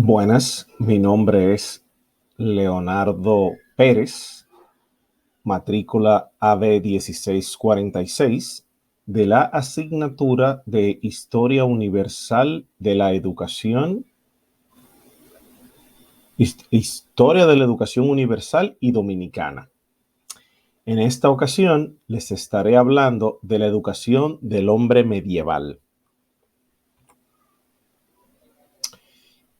Buenas, mi nombre es Leonardo Pérez, matrícula AB1646 de la asignatura de Historia Universal de la Educación, Historia de la Educación Universal y Dominicana. En esta ocasión les estaré hablando de la educación del hombre medieval.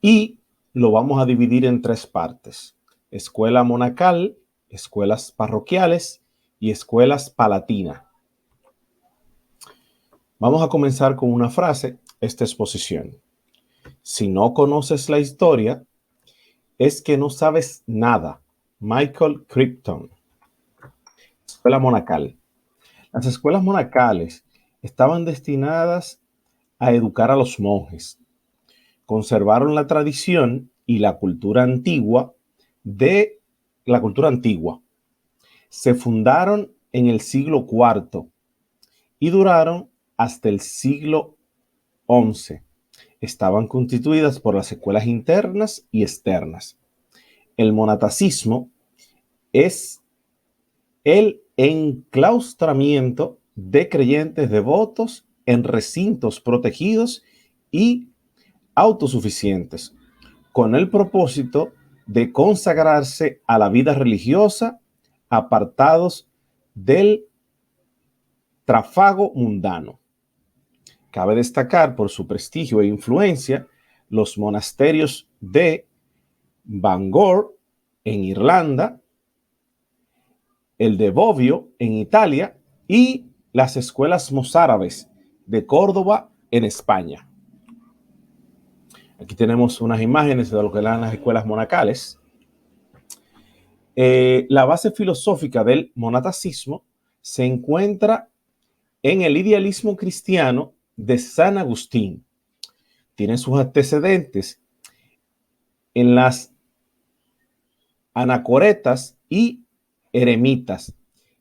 Y lo vamos a dividir en tres partes: escuela monacal, escuelas parroquiales y escuelas palatinas. Vamos a comenzar con una frase, esta exposición. Si no conoces la historia, es que no sabes nada. Michael Crichton. Escuela monacal. Las escuelas monacales estaban destinadas a educar a los monjes. Conservaron la tradición y la cultura antigua de la cultura antigua. Se fundaron en el siglo IV y duraron hasta el siglo XI. Estaban constituidas por las escuelas internas y externas. El monasticismo es el enclaustramiento de creyentes devotos en recintos protegidos y autosuficientes, con el propósito de consagrarse a la vida religiosa, apartados del tráfago mundano. Cabe destacar por su prestigio e influencia los monasterios de Bangor en Irlanda, el de Bobbio en Italia y las escuelas mozárabes de Córdoba en España. Aquí tenemos unas imágenes de lo que eran las escuelas monacales. La base filosófica del monasticismo se encuentra en el idealismo cristiano de San Agustín. Tiene sus antecedentes en las anacoretas y eremitas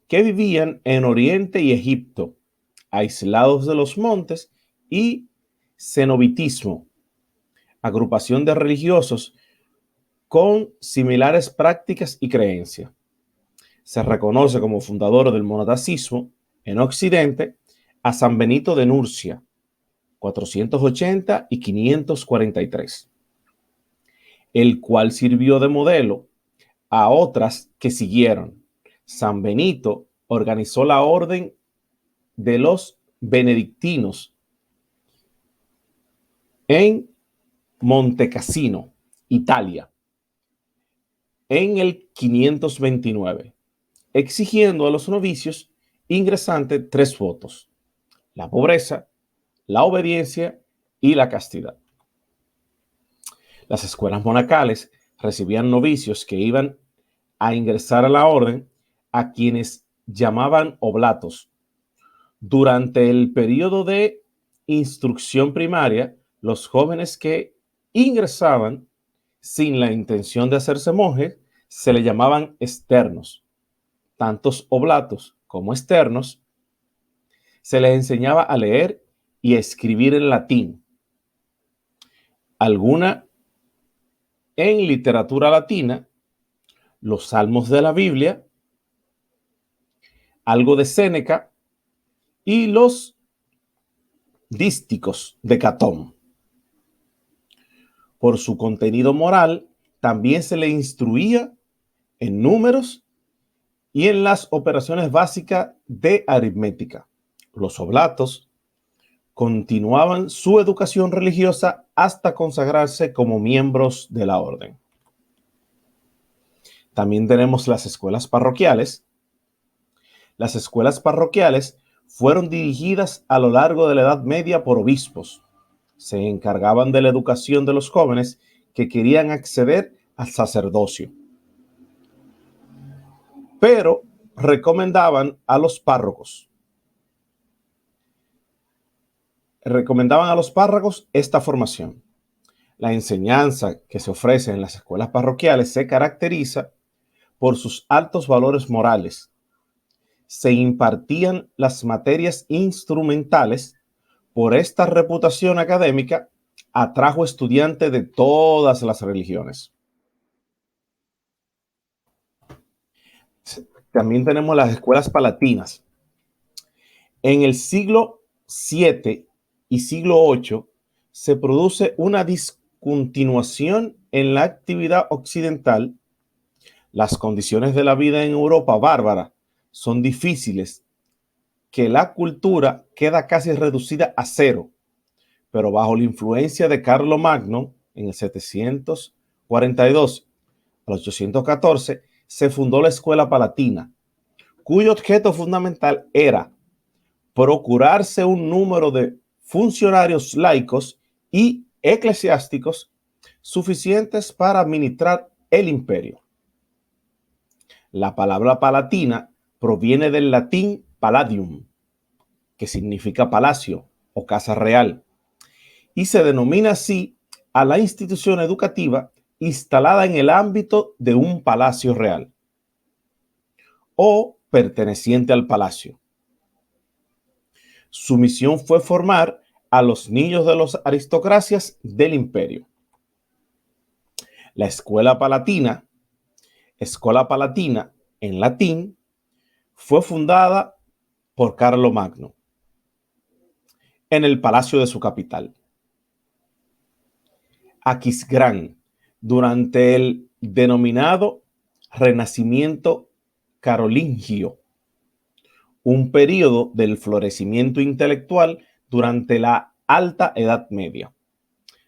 que vivían en Oriente y Egipto, aislados de los montes, y cenobitismo, agrupación de religiosos con similares prácticas y creencias. Se reconoce como fundador del monasticismo en Occidente a San Benito de Nurcia, 480 y 543, el cual sirvió de modelo a otras que siguieron. San Benito organizó la orden de los benedictinos en Montecassino, Italia, en el 529, exigiendo a los novicios ingresantes 3 votos: la pobreza, la obediencia y la castidad. Las escuelas monacales recibían novicios que iban a ingresar a la orden, a quienes llamaban oblatos. Durante el periodo de instrucción primaria, los jóvenes que ingresaban sin la intención de hacerse monjes se le llamaban externos. Tantos oblatos como externos se les enseñaba a leer y a escribir en latín, alguna en literatura latina, los salmos de la Biblia, algo de Séneca y los dísticos de Catón. Por su contenido moral, también se le instruía en números y en las operaciones básicas de aritmética. Los oblatos continuaban su educación religiosa hasta consagrarse como miembros de la orden. También tenemos las escuelas parroquiales. Las escuelas parroquiales fueron dirigidas a lo largo de la Edad Media por obispos. Se encargaban de la educación de los jóvenes que querían acceder al sacerdocio, pero recomendaban a los párrocos esta formación. La enseñanza que se ofrece en las escuelas parroquiales se caracteriza por sus altos valores morales. Se impartían las materias instrumentales. Por esta reputación académica, atrajo estudiantes de todas las religiones. También tenemos las escuelas palatinas. En el siglo VII y siglo VIII se produce una discontinuación en la actividad occidental. Las condiciones de la vida en Europa bárbara son difíciles, que la cultura queda casi reducida a cero, pero bajo la influencia de Carlomagno en el 742 al 814 se fundó la Escuela Palatina, cuyo objeto fundamental era procurarse un número de funcionarios laicos y eclesiásticos suficientes para administrar el imperio. La palabra palatina proviene del latín palladium, que significa palacio o casa real, y se denomina así a la institución educativa instalada en el ámbito de un palacio real o perteneciente al palacio. Su misión fue formar a los niños de las aristocracias del imperio. La escuela palatina en latín, fue fundada por Carlomagno en el palacio de su capital, Aquisgrán, durante el denominado Renacimiento carolingio, un periodo del florecimiento intelectual durante la Alta Edad Media.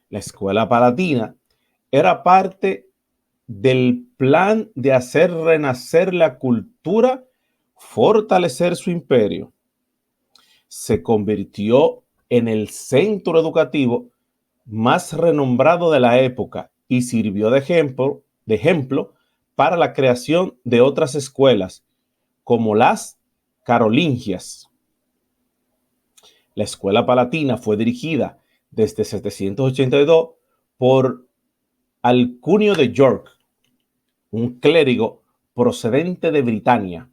La escuela palatina era parte del plan de hacer renacer la cultura, fortalecer su imperio. Se convirtió en el centro educativo más renombrado de la época y sirvió de ejemplo para la creación de otras escuelas, como las carolingias. La escuela palatina fue dirigida desde 782 por Alcuino de York, un clérigo procedente de Britania,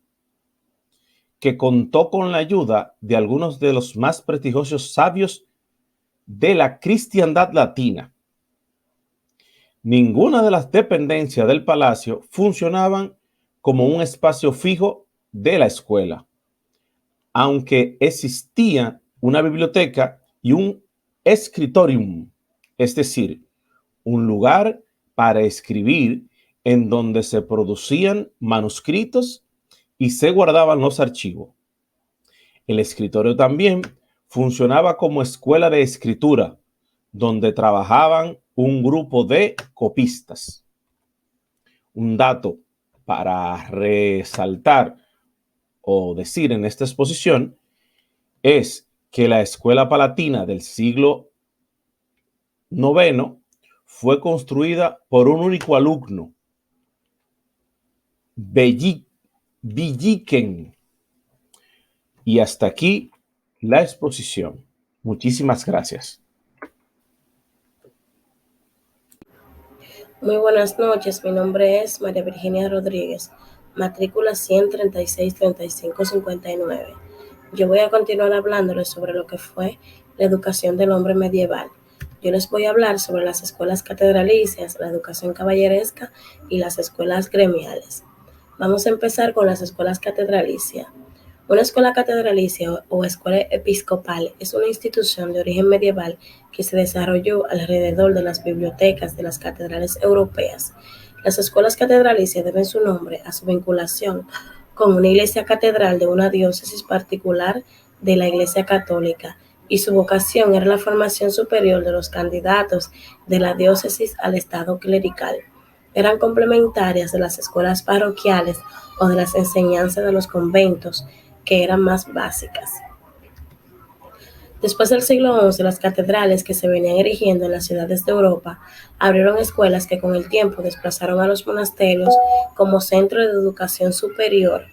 que contó con la ayuda de algunos de los más prestigiosos sabios de la cristiandad latina. Ninguna de las dependencias del palacio funcionaban como un espacio fijo de la escuela, aunque existía una biblioteca y un scriptorium, es decir, un lugar para escribir en donde se producían manuscritos y se guardaban los archivos. El escritorio también funcionaba como escuela de escritura, donde trabajaban un grupo de copistas. Un dato para resaltar o decir en esta exposición es que la escuela palatina del siglo IX fue construida por un único alumno, Belliken. Y hasta aquí la exposición. Muchísimas gracias. Muy buenas noches, mi nombre es María Virginia Rodríguez, matrícula 136-3559. Yo voy a continuar hablándoles sobre lo que fue la educación del hombre medieval. Yo les voy a hablar sobre las escuelas catedralicias, la educación caballeresca y las escuelas gremiales. Vamos a empezar con las escuelas catedralicias. Una escuela catedralicia o escuela episcopal es una institución de origen medieval que se desarrolló alrededor de las bibliotecas de las catedrales europeas. Las escuelas catedralicias deben su nombre a su vinculación con una iglesia catedral de una diócesis particular de la Iglesia Católica, y su vocación era la formación superior de los candidatos de la diócesis al estado clerical. Eran complementarias de las escuelas parroquiales o de las enseñanzas de los conventos, que eran más básicas. Después del siglo XI, las catedrales que se venían erigiendo en las ciudades de Europa abrieron escuelas que con el tiempo desplazaron a los monasterios como centro de educación superior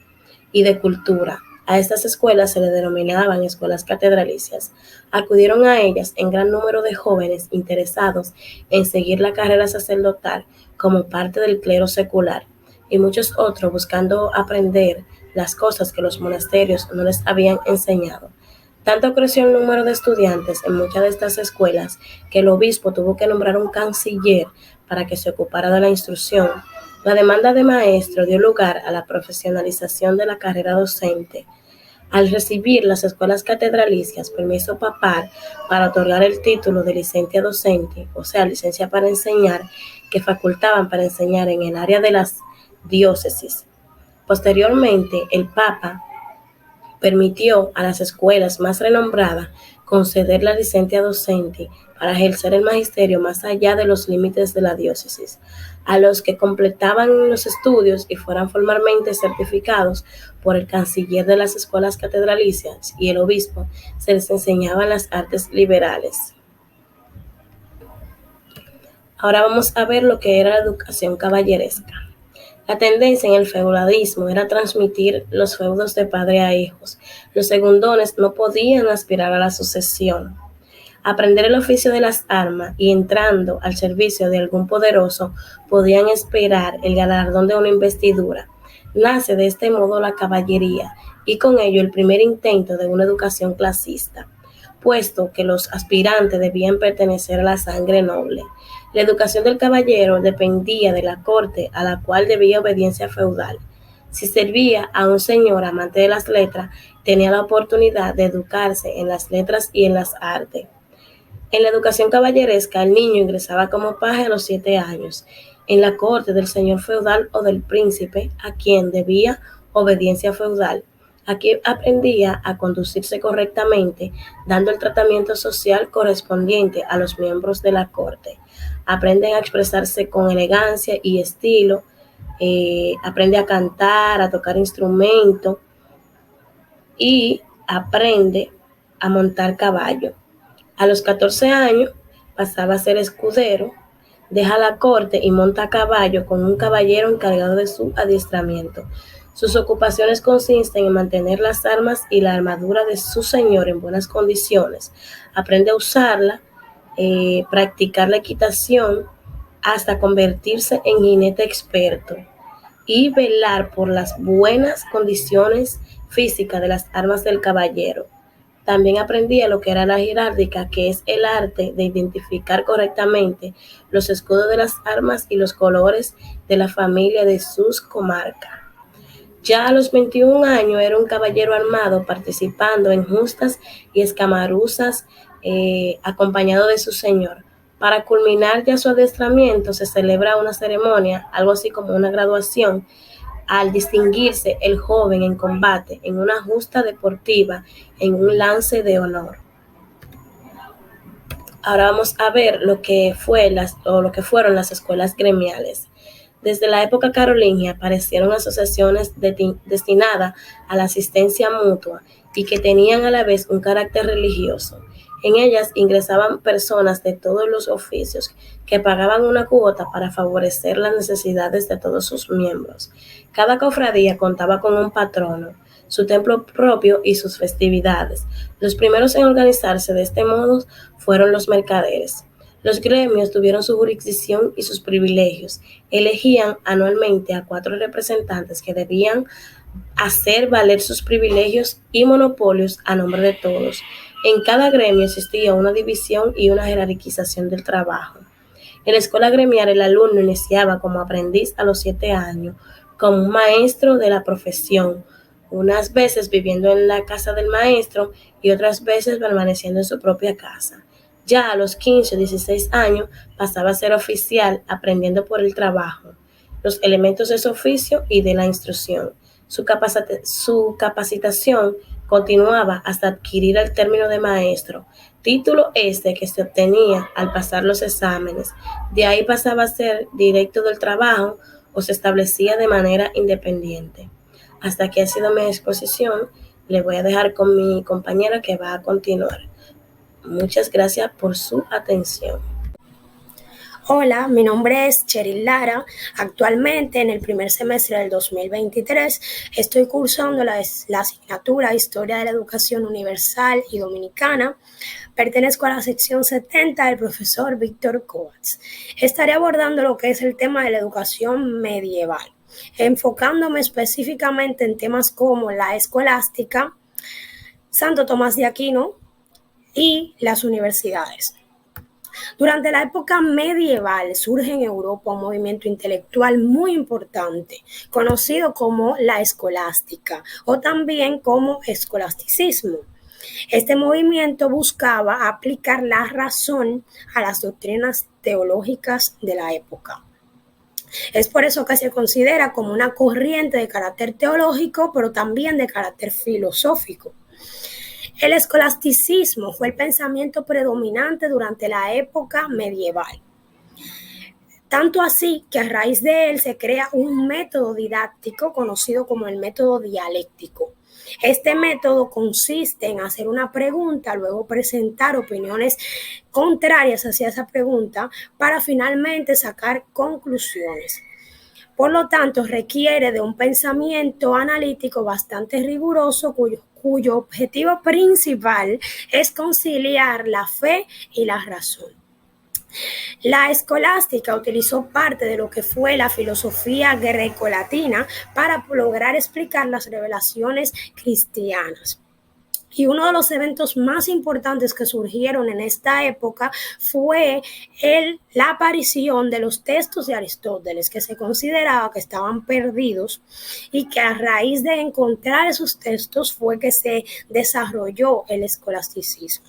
y de cultura. A estas escuelas se le denominaban escuelas catedralicias. Acudieron a ellas en gran número de jóvenes interesados en seguir la carrera sacerdotal como parte del clero secular, y muchos otros buscando aprender las cosas que los monasterios no les habían enseñado. Tanto creció el número de estudiantes en muchas de estas escuelas que el obispo tuvo que nombrar un canciller para que se ocupara de la instrucción. La demanda de maestros dio lugar a la profesionalización de la carrera docente. Al recibir las escuelas catedralicias permiso papal para otorgar el título de licencia docente, o sea, licencia para enseñar, que facultaban para enseñar en el área de las diócesis. Posteriormente, el Papa permitió a las escuelas más renombradas conceder la licencia docente para ejercer el magisterio más allá de los límites de la diócesis. A los que completaban los estudios y fueran formalmente certificados por el canciller de las escuelas catedralicias y el obispo, se les enseñaban las artes liberales. Ahora vamos a ver lo que era la educación caballeresca. La tendencia en el feudalismo era transmitir los feudos de padre a hijos. Los segundones no podían aspirar a la sucesión. Aprender el oficio de las armas y entrando al servicio de algún poderoso podían esperar el galardón de una investidura. Nace de este modo la caballería y con ello el primer intento de una educación clasista, puesto que los aspirantes debían pertenecer a la sangre noble. La educación del caballero dependía de la corte a la cual debía obediencia feudal. Si servía a un señor amante de las letras, tenía la oportunidad de educarse en las letras y en las artes. En la educación caballeresca, el niño ingresaba como paje a los 7 años, en la corte del señor feudal o del príncipe, a quien debía obediencia feudal. Aquí aprendía a conducirse correctamente, dando el tratamiento social correspondiente a los miembros de la corte. Aprenden a expresarse con elegancia y estilo, aprende a cantar, a tocar instrumentos y aprende a montar caballo. A los 14 años pasaba a ser escudero, deja la corte y monta a caballo con un caballero encargado de su adiestramiento. Sus ocupaciones consisten en mantener las armas y la armadura de su señor en buenas condiciones. Aprende a usarla, practicar la equitación hasta convertirse en jinete experto y velar por las buenas condiciones físicas de las armas del caballero. También aprendía lo que era la jerárquica, que es el arte de identificar correctamente los escudos de las armas y los colores de la familia de sus comarcas. Ya a los 21 años era un caballero armado participando en justas y escamaruzas acompañado de su señor. Para culminar ya su adiestramiento se celebra una ceremonia, algo así como una graduación, al distinguirse el joven en combate, en una justa deportiva, en un lance de honor. Ahora vamos a ver lo que fueron las escuelas gremiales. Desde la época carolingia aparecieron asociaciones destinadas a la asistencia mutua y que tenían a la vez un carácter religioso. En ellas ingresaban personas de todos los oficios que pagaban una cuota para favorecer las necesidades de todos sus miembros. Cada cofradía contaba con un patrono, su templo propio y sus festividades. Los primeros en organizarse de este modo fueron los mercaderes. Los gremios tuvieron su jurisdicción y sus privilegios. Elegían anualmente a 4 representantes que debían hacer valer sus privilegios y monopolios a nombre de todos. En cada gremio existía una división y una jerarquización del trabajo. En la escuela gremial el alumno iniciaba como aprendiz a los 7 años, como un maestro de la profesión, unas veces viviendo en la casa del maestro y otras veces permaneciendo en su propia casa. Ya a los 15 o 16 años pasaba a ser oficial aprendiendo por el trabajo, los elementos de su oficio y de la instrucción. Su capacitación continuaba hasta adquirir el término de maestro, título este que se obtenía al pasar los exámenes. De ahí pasaba a ser directo del trabajo o se establecía de manera independiente. Hasta aquí ha sido mi exposición. Le voy a dejar con mi compañera que va a continuar. Muchas gracias por su atención. Hola, mi nombre es Cheryl Lara. Actualmente, en el primer semestre del 2023, estoy cursando la asignatura Historia de la Educación Universal y Dominicana. Pertenezco a la sección 70 del profesor Víctor Kovacs. Estaré abordando lo que es el tema de la educación medieval, enfocándome específicamente en temas como la escolástica, Santo Tomás de Aquino y las universidades. Durante la época medieval surge en Europa un movimiento intelectual muy importante, conocido como la escolástica o también como escolasticismo. Este movimiento buscaba aplicar la razón a las doctrinas teológicas de la época. Es por eso que se considera como una corriente de carácter teológico, pero también de carácter filosófico. El escolasticismo fue el pensamiento predominante durante la época medieval. Tanto así que a raíz de él se crea un método didáctico conocido como el método dialéctico. Este método consiste en hacer una pregunta, luego presentar opiniones contrarias hacia esa pregunta para finalmente sacar conclusiones. Por lo tanto, requiere de un pensamiento analítico bastante riguroso cuyo objetivo principal es conciliar la fe y la razón. La escolástica utilizó parte de lo que fue la filosofía grecolatina para lograr explicar las revelaciones cristianas. Y uno de los eventos más importantes que surgieron en esta época fue la aparición de los textos de Aristóteles, que se consideraba que estaban perdidos y que a raíz de encontrar esos textos fue que se desarrolló el escolasticismo.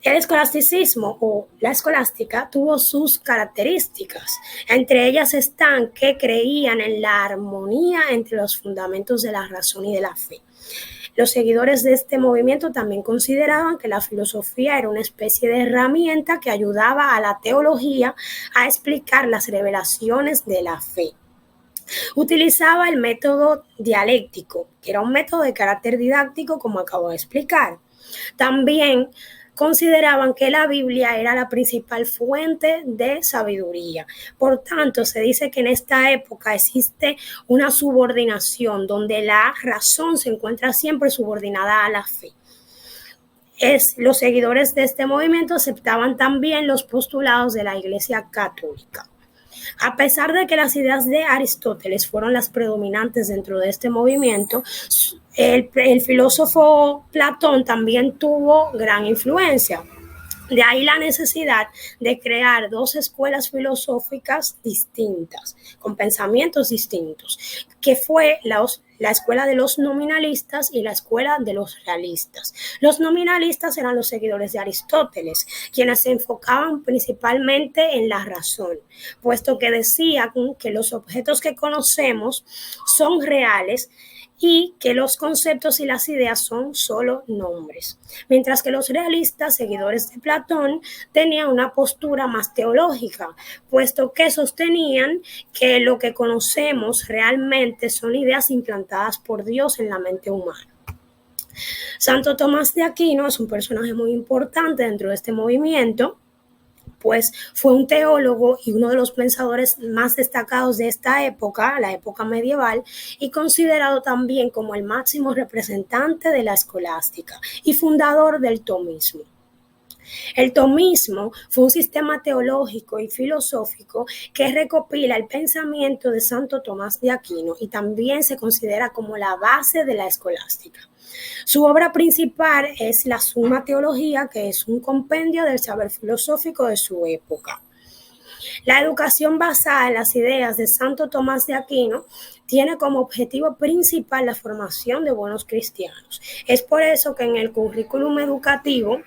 El escolasticismo o la escolástica tuvo sus características. Entre ellas están que creían en la armonía entre los fundamentos de la razón y de la fe. Los seguidores de este movimiento también consideraban que la filosofía era una especie de herramienta que ayudaba a la teología a explicar las revelaciones de la fe. Utilizaba el método dialéctico, que era un método de carácter didáctico, como acabo de explicar. También consideraban que la Biblia era la principal fuente de sabiduría. Por tanto, se dice que en esta época existe una subordinación donde la razón se encuentra siempre subordinada a la fe. Los seguidores de este movimiento aceptaban también los postulados de la Iglesia Católica. A pesar de que las ideas de Aristóteles fueron las predominantes dentro de este movimiento, el filósofo Platón también tuvo gran influencia. De ahí la necesidad de crear dos escuelas filosóficas distintas, con pensamientos distintos, que fue la escuela de los nominalistas y la escuela de los realistas. Los nominalistas eran los seguidores de Aristóteles, quienes se enfocaban principalmente en la razón, puesto que decían que los objetos que conocemos son reales y que los conceptos y las ideas son solo nombres. Mientras que los realistas, seguidores de Platón, tenían una postura más teológica, puesto que sostenían que lo que conocemos realmente son ideas implantadas por Dios en la mente humana. Santo Tomás de Aquino es un personaje muy importante dentro de este movimiento, pues fue un teólogo y uno de los pensadores más destacados de esta época, la época medieval, y considerado también como el máximo representante de la escolástica y fundador del tomismo. El tomismo fue un sistema teológico y filosófico que recopila el pensamiento de Santo Tomás de Aquino y también se considera como la base de la escolástica. Su obra principal es la Summa Teología, que es un compendio del saber filosófico de su época. La educación basada en las ideas de Santo Tomás de Aquino tiene como objetivo principal la formación de buenos cristianos. Es por eso que en el currículum educativo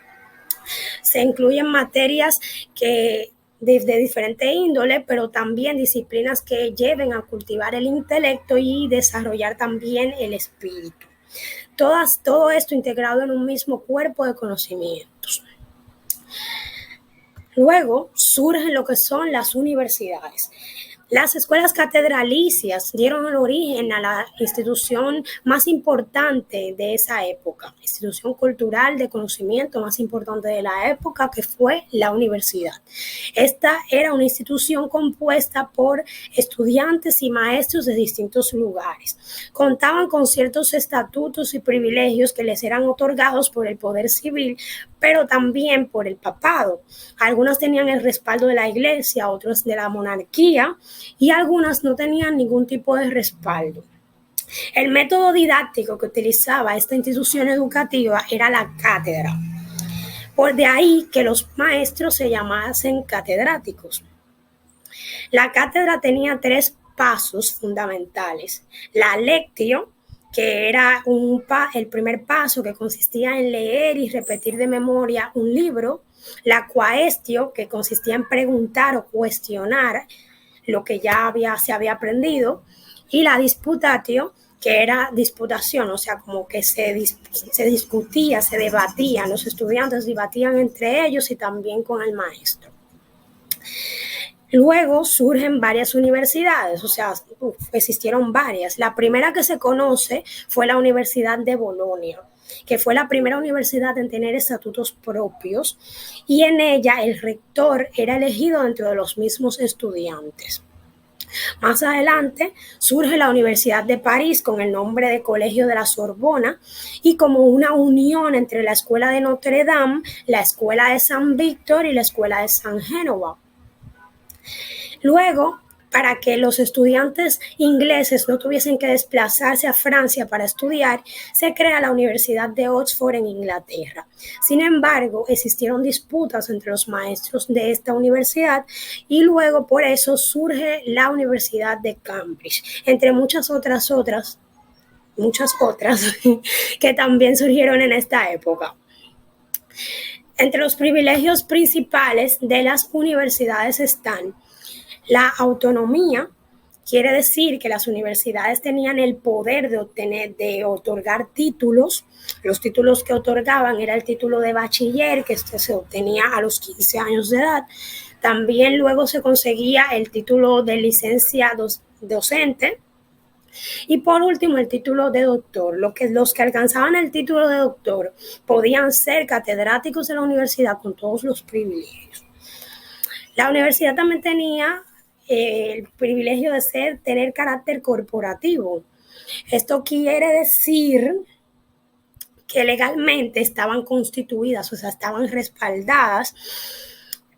se incluyen materias de diferente índole, pero también disciplinas que lleven a cultivar el intelecto y desarrollar también el espíritu. Todo esto integrado en un mismo cuerpo de conocimientos. Luego surgen lo que son las universidades. Las escuelas catedralicias dieron el origen a la institución más importante de esa época, institución cultural de conocimiento más importante de la época, que fue la universidad. Esta era una institución compuesta por estudiantes y maestros de distintos lugares. Contaban con ciertos estatutos y privilegios que les eran otorgados por el poder civil, pero también por el papado. Algunas tenían el respaldo de la iglesia, otros de la monarquía, y algunas no tenían ningún tipo de respaldo. El método didáctico que utilizaba esta institución educativa era la cátedra. Por de ahí que los maestros se llamasen catedráticos. La cátedra tenía 3 pasos fundamentales. La lectio, que era el primer paso, que consistía en leer y repetir de memoria un libro. La quaestio, que consistía en preguntar o cuestionar lo que ya se había aprendido. Y la disputatio, que era disputación, o sea, como que se discutía, se debatían, los estudiantes debatían entre ellos y también con el maestro. Luego surgen varias universidades, o sea, existieron varias. La primera que se conoce fue la Universidad de Bolonia, que fue la primera universidad en tener estatutos propios, y en ella el rector era elegido dentro de los mismos estudiantes. Más adelante surge la Universidad de París con el nombre de Colegio de la Sorbona y como una unión entre la Escuela de Notre Dame, la Escuela de San Víctor y la Escuela de San Génova. Luego, para que los estudiantes ingleses no tuviesen que desplazarse a Francia para estudiar, se crea la Universidad de Oxford en Inglaterra. Sin embargo, existieron disputas entre los maestros de esta universidad y luego por eso surge la Universidad de Cambridge, entre muchas otras que también surgieron en esta época. Entre los privilegios principales de las universidades están la autonomía. Quiere decir que las universidades tenían el poder de otorgar títulos. Los títulos que otorgaban era el título de bachiller, que se obtenía a los 15 años de edad. También luego se conseguía el título de licencia docente. Y por último, el título de doctor. Los que alcanzaban el título de doctor podían ser catedráticos de la universidad con todos los privilegios. La universidad también tenía el privilegio de tener carácter corporativo. Esto quiere decir que legalmente estaban constituidas, o sea, estaban respaldadas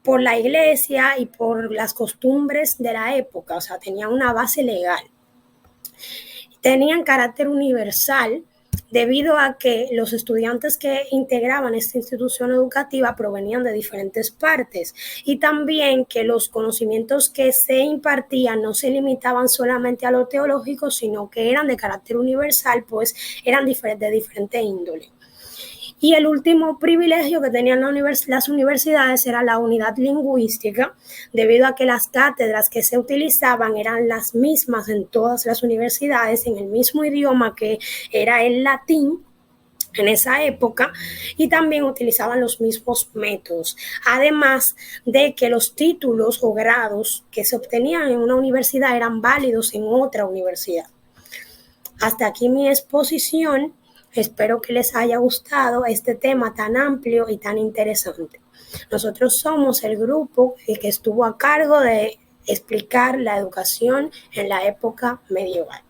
por la iglesia y por las costumbres de la época, o sea, tenían una base legal. Tenían carácter universal debido a que los estudiantes que integraban esta institución educativa provenían de diferentes partes y también que los conocimientos que se impartían no se limitaban solamente a lo teológico, sino que eran de carácter universal, pues eran de diferente índole. Y el último privilegio que tenían las universidades era la unidad lingüística, debido a que las cátedras que se utilizaban eran las mismas en todas las universidades, en el mismo idioma que era el latín en esa época, y también utilizaban los mismos métodos. Además de que los títulos o grados que se obtenían en una universidad eran válidos en otra universidad. Hasta aquí mi exposición. Espero que les haya gustado este tema tan amplio y tan interesante. Nosotros somos el grupo que estuvo a cargo de explicar la educación en la época medieval.